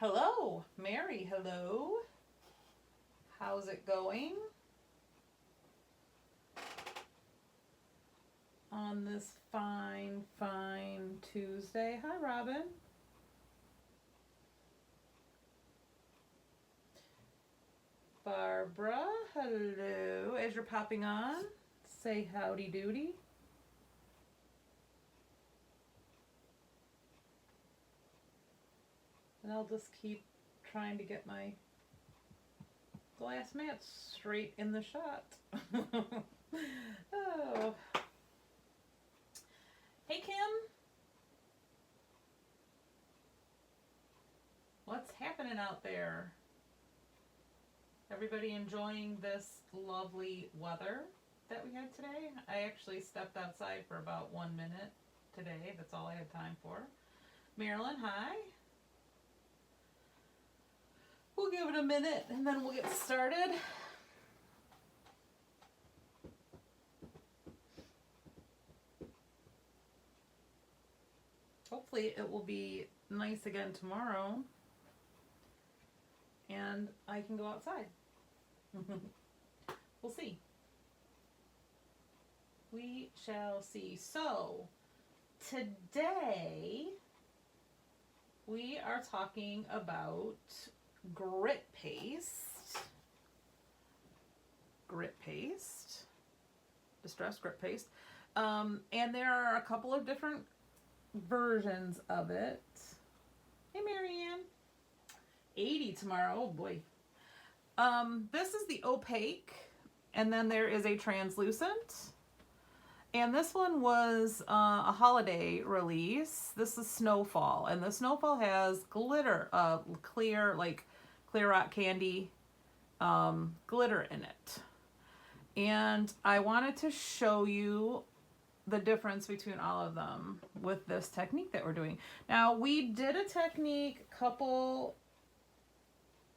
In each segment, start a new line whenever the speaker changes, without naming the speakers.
Hello, Mary, hello. How's it going on this fine, fine Tuesday? Hi, Robin. Barbara, hello. As you're popping on, say howdy doody. And I'll just keep trying to get my glass mat straight in the shot. Oh. Hey, Kim. What's happening out there? Everybody enjoying this lovely weather that we had today? I actually stepped outside for about 1 minute today. That's all I had time for. Marilyn, hi. We'll give it a minute and then we'll get started. Hopefully it will be nice again tomorrow and I can go outside. We'll see. We shall see. So, today we are talking about grit paste, distressed grit paste, and there are a couple of different versions of it. Hey, Marianne. 80 tomorrow. Oh boy. This is the opaque, and then there is a translucent. And this one was a holiday release. This is Snowfall, and the Snowfall has glitter, clear, like clear rock candy, glitter in it. And I wanted to show you the difference between all of them with this technique that we're doing. Now, we did a technique a couple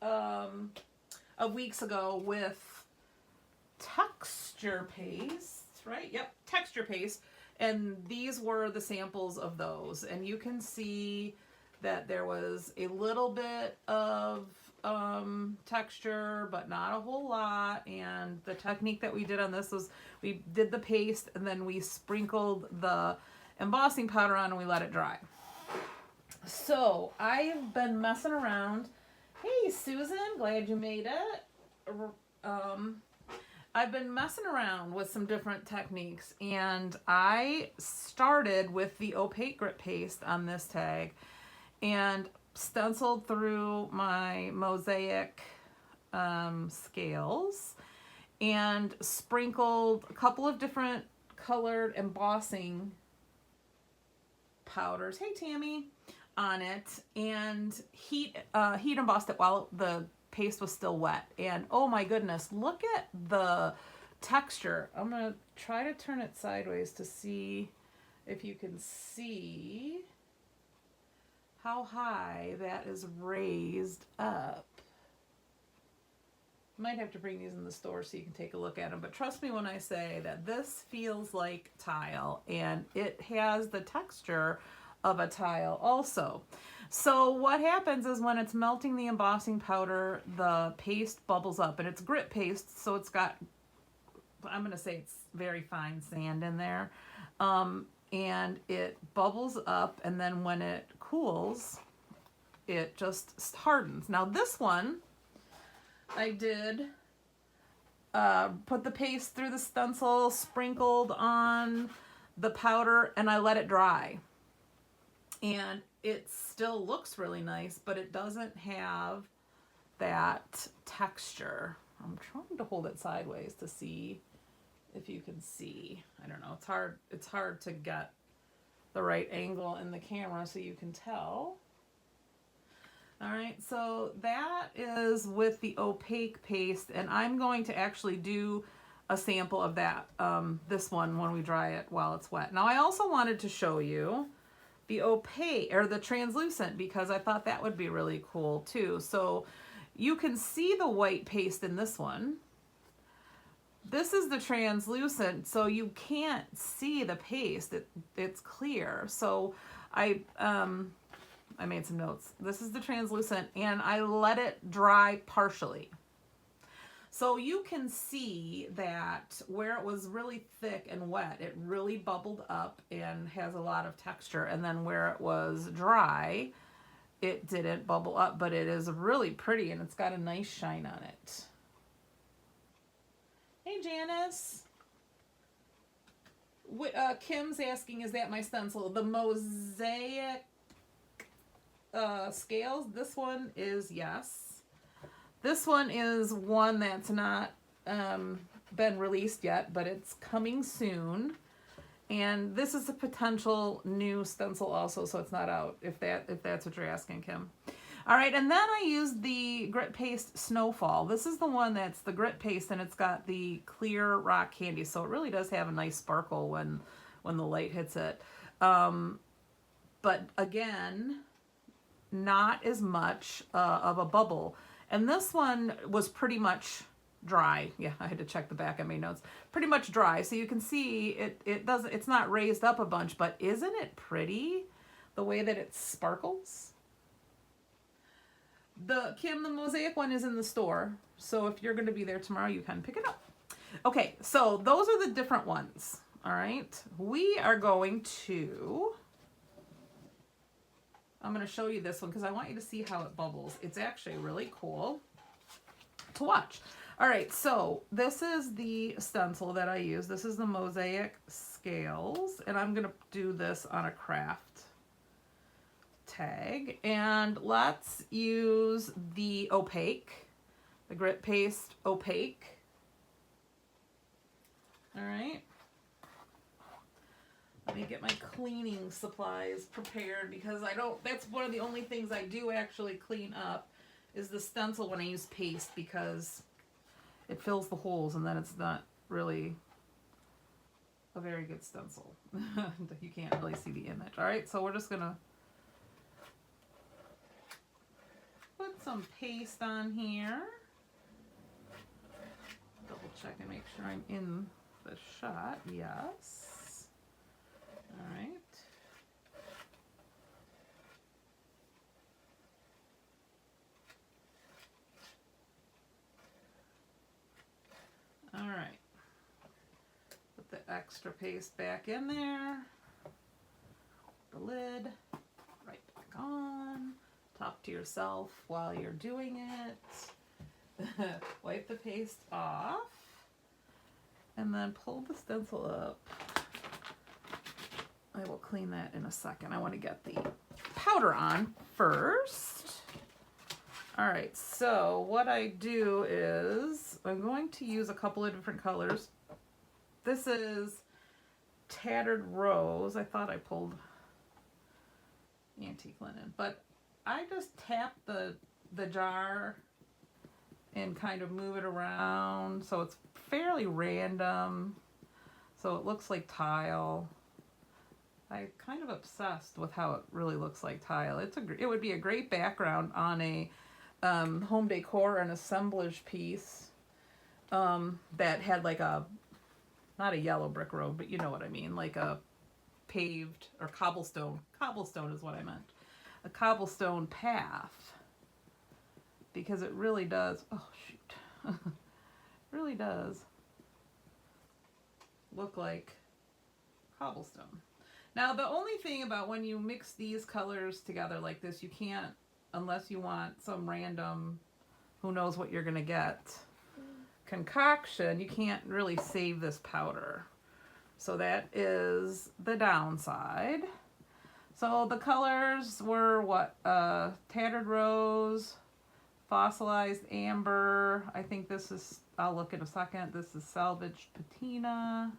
of weeks ago with texture paste, right? Yep, texture paste. And these were the samples of those. And you can see that there was a little bit of texture, but not a whole lot. And the technique that we did on this was we did the paste and then we sprinkled the embossing powder on and we let it dry. So I've been messing around. Hey, Susan, glad you made it. I've been messing around with some different techniques, and I started with the opaque grit paste on this tag and stenciled through my mosaic scales and sprinkled a couple of different colored embossing powders. Hey, Tammy. On it, and heat embossed it while the paste was still wet. And oh my goodness, look at the texture. I'm gonna try to turn it sideways to see if you can see how high that is raised up. Might have to bring these in the store so you can take a look at them, but trust me when I say that this feels like tile, and it has the texture of a tile also. So what happens is when it's melting the embossing powder, the paste bubbles up, and it's grit paste, so it's got, I'm going to say it's very fine sand in there, and it bubbles up, and then when it cools, it just hardens. Now this one, I did put the paste through the stencil, sprinkled on the powder, and I let it dry. And it still looks really nice, but it doesn't have that texture. I'm trying to hold it sideways to see if you can see. I don't know, it's hard to get the right angle in the camera so you can tell. All right, so that is with the opaque paste, and I'm going to actually do a sample of that, this one, when we dry it while it's wet. Now I also wanted to show you the opaque or the translucent because I thought that would be really cool too. So you can see the white paste in this one. This is the translucent, so you can't see the paste. It's clear. So I I made some notes. This is the translucent, and I let it dry partially. So you can see that where it was really thick and wet, it really bubbled up and has a lot of texture. And then where it was dry, it didn't bubble up, but it is really pretty and it's got a nice shine on it. Hey, Janice. Kim's asking, is that my stencil? The mosaic scales, this one is yes. This one is one that's not been released yet, but it's coming soon. And this is a potential new stencil also, so it's not out, if that's what you're asking, Kim. All right, and then I used the Grit Paste Snowfall. This is the one that's the grit paste, and it's got the clear rock candy, so it really does have a nice sparkle when the light hits it. But again, not as much of a bubble. And this one was pretty much dry. Yeah, I had to check the back of my notes. Pretty much dry. So you can see it's not raised up a bunch, but isn't it pretty the way that it sparkles? Kim, the mosaic one is in the store. So if you're going to be there tomorrow, you can pick it up. Okay, so those are the different ones. All right. We are going to... I'm going to show you this one because I want you to see how it bubbles. It's actually really cool to watch. All right, so this is the stencil that I use. This is the Mosaic Scales, and I'm going to do this on a craft tag. And let's use the opaque, the Grit Paste Opaque. All right. Let me get my cleaning supplies prepared because that's one of the only things I do actually clean up is the stencil when I use paste, because it fills the holes and then it's not really a very good stencil. You can't really see the image. All right, so we're just gonna put some paste on here. Double check and make sure I'm in the shot. Yes. All right. All right. Put the extra paste back in there. The lid right back on. Talk to yourself while you're doing it. Wipe the paste off. And then pull the stencil up. I will clean that in a second. I want to get the powder on first. All right, so what I do is I'm going to use a couple of different colors. This is Tattered Rose. I thought I pulled Antique Linen, but I just tap the jar and kind of move it around, so it's fairly random, so it looks like tile. I'm kind of obsessed with how it really looks like tile. It would be a great background on a home decor and assemblage piece that had like not a yellow brick road, but you know what I mean, like a paved or cobblestone is what I meant, a cobblestone path, because it really does, oh shoot, really does look like cobblestone. Now, the only thing about when you mix these colors together like this, you can't, unless you want some random, who knows what you're going to get, concoction, you can't really save this powder. So that is the downside. So the colors were what? Tattered Rose, Fossilized Amber. I think this is, I'll look in a second. This is Salvaged Patina.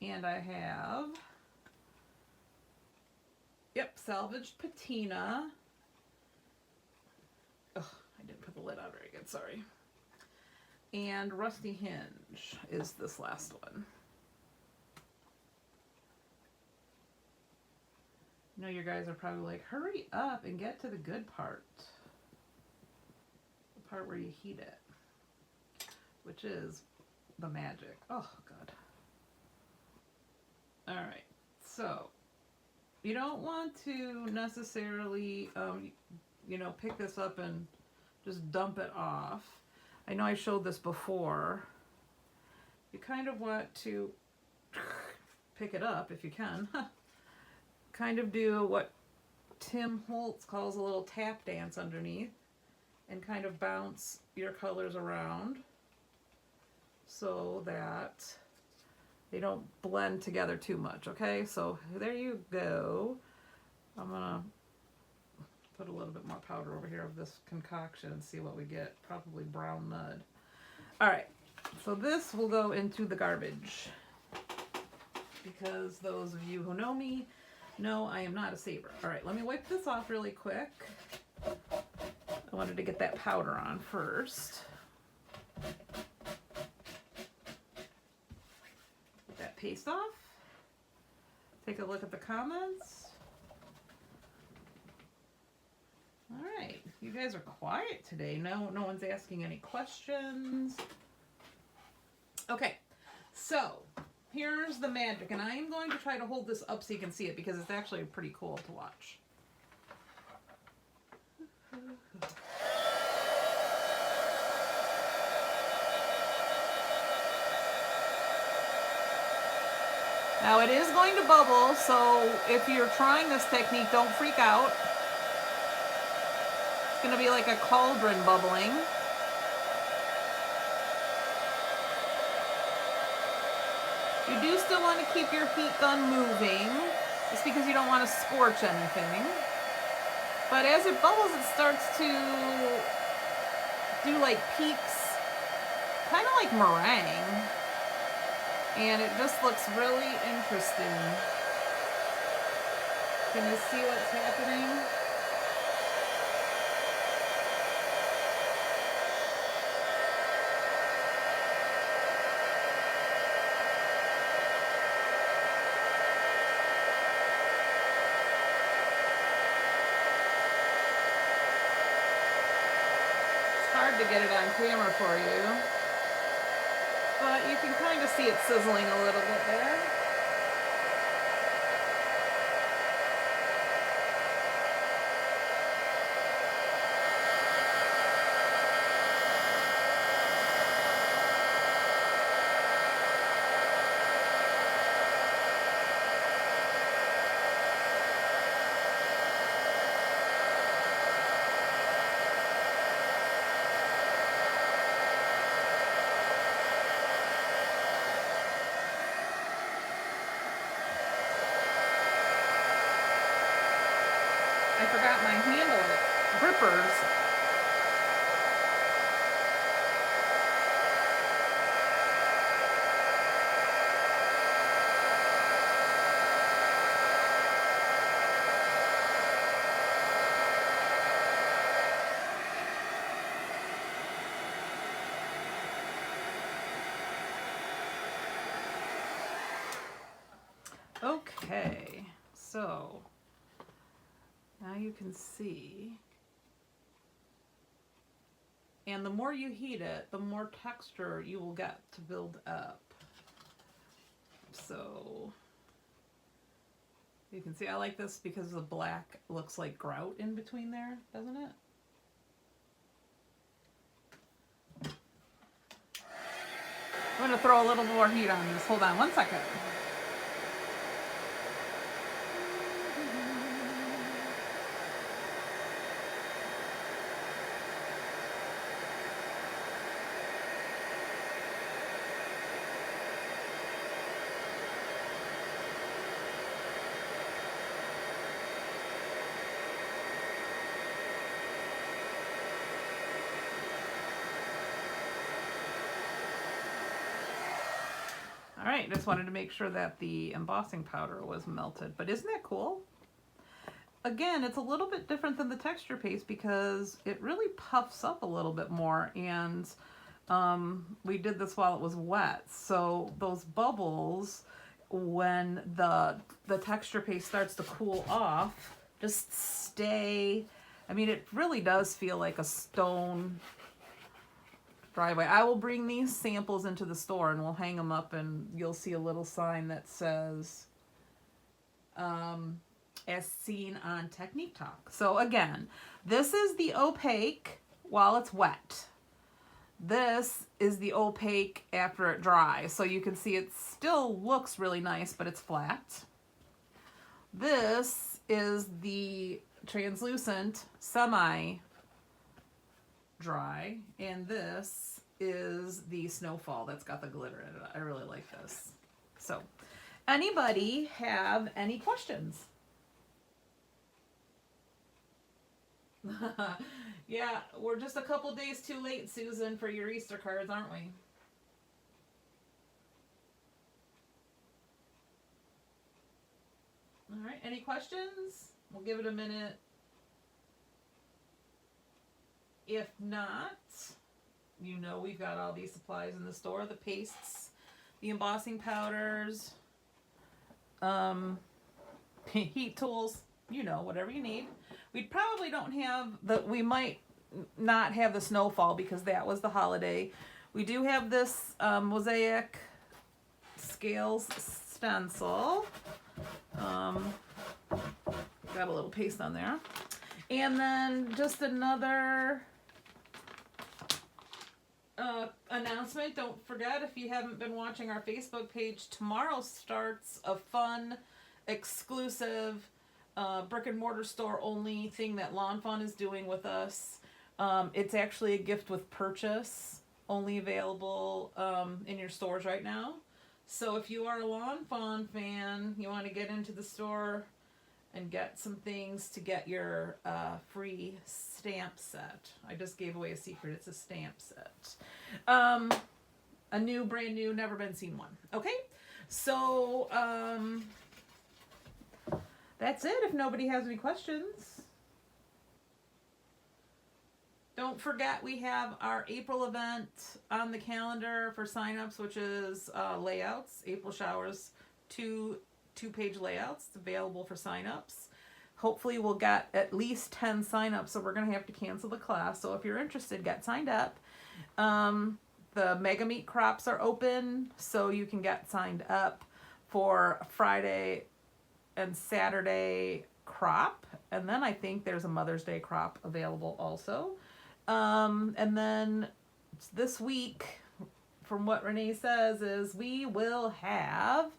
And I have, yep, Salvaged Patina. Oh, I didn't put the lid on very good, sorry. And Rusty Hinge is this last one. I know you guys are probably like, hurry up and get to the good part. The part where you heat it, which is the magic. Oh, God. All right, so you don't want to necessarily, you know, pick this up and just dump it off. I know I showed this before. You kind of want to pick it up if you can. Kind of do what Tim Holtz calls a little tap dance underneath and kind of bounce your colors around so that they don't blend together too much, okay? So there you go. I'm gonna put a little bit more powder over here of this concoction and see what we get. Probably brown mud. All right, so this will go into the garbage because those of you who know me know I am not a saver. All right, let me wipe this off really quick. I wanted to get that powder on first. Put that paste off. Take a look at the comments. All right, you guys are quiet today. No one's asking any questions. Okay, so here's the magic, and I am going to try to hold this up so you can see it because it's actually pretty cool to watch. Now it is going to bubble, so if you're trying this technique, don't freak out. It's going to be like a cauldron bubbling. You do still want to keep your heat gun moving, just because you don't want to scorch anything. But as it bubbles, it starts to do like peaks, kind of like meringue. And it just looks really interesting. Can you see what's happening? It's hard to get it on camera for you. But you can kind of see it sizzling a little bit there. I forgot my handle grippers. Okay, so now you can see, and the more you heat it, the more texture you will get to build up. So you can see I like this because the black looks like grout in between there, doesn't it? I'm going to throw a little more heat on this. Hold on one second. All right, just wanted to make sure that the embossing powder was melted, but isn't that cool? Again, it's a little bit different than the texture paste because it really puffs up a little bit more, and we did this while it was wet. So those bubbles, when the texture paste starts to cool off, just stay. I mean, it really does feel like a stone driveway. I will bring these samples into the store and we'll hang them up, and you'll see a little sign that says as seen on Technique Talk. So again, this is the opaque while it's wet. This is the opaque after it dries. So you can see it still looks really nice, but it's flat. This is the translucent semi-dry, and this is the snowfall that's got the glitter in it. I really like this. So, anybody have any questions? Yeah, we're just a couple days too late, Susan, for your Easter cards, aren't we? All right, any questions? We'll give it a minute. If not, you know we've got all these supplies in the store, the pastes, the embossing powders, heat tools, you know, whatever you need. We probably don't have we might not have the snowfall because that was the holiday. We do have this mosaic scales stencil. Got a little paste on there. And then just another announcement. Don't forget, if you haven't been watching our Facebook page, tomorrow starts a fun, exclusive, brick and mortar store only thing that Lawn Fawn is doing with us. It's actually a gift with purchase, only available in your stores right now. So if you are a Lawn Fawn fan, you want to get into the store and get some things to get your free stamp set. I just gave away a secret. It's a stamp set. A new, brand new, never been seen one. Okay? So, that's it if nobody has any questions. Don't forget we have our April event on the calendar for signups, which is layouts, April showers, two-page layouts available for signups. Hopefully we'll get at least 10 signups, so we're going to have to cancel the class. So if you're interested, get signed up. The Mega Meat crops are open, so you can get signed up for Friday and Saturday crop. And then I think there's a Mother's Day crop available also. And then this week, from what Renee says, is we will have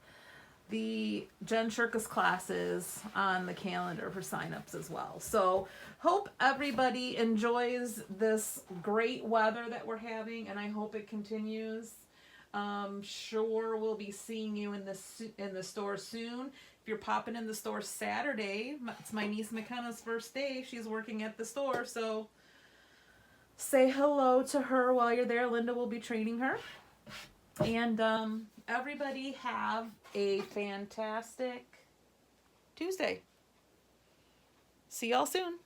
the Jen Shirkus classes on the calendar for signups as well. So hope everybody enjoys this great weather that we're having, and I hope it continues. Sure, we'll be seeing you in the store soon. If you're popping in the store Saturday, it's my niece McKenna's first day. She's working at the store, so say hello to her while you're there. Linda will be training her. And everybody have a fantastic Tuesday. See y'all soon.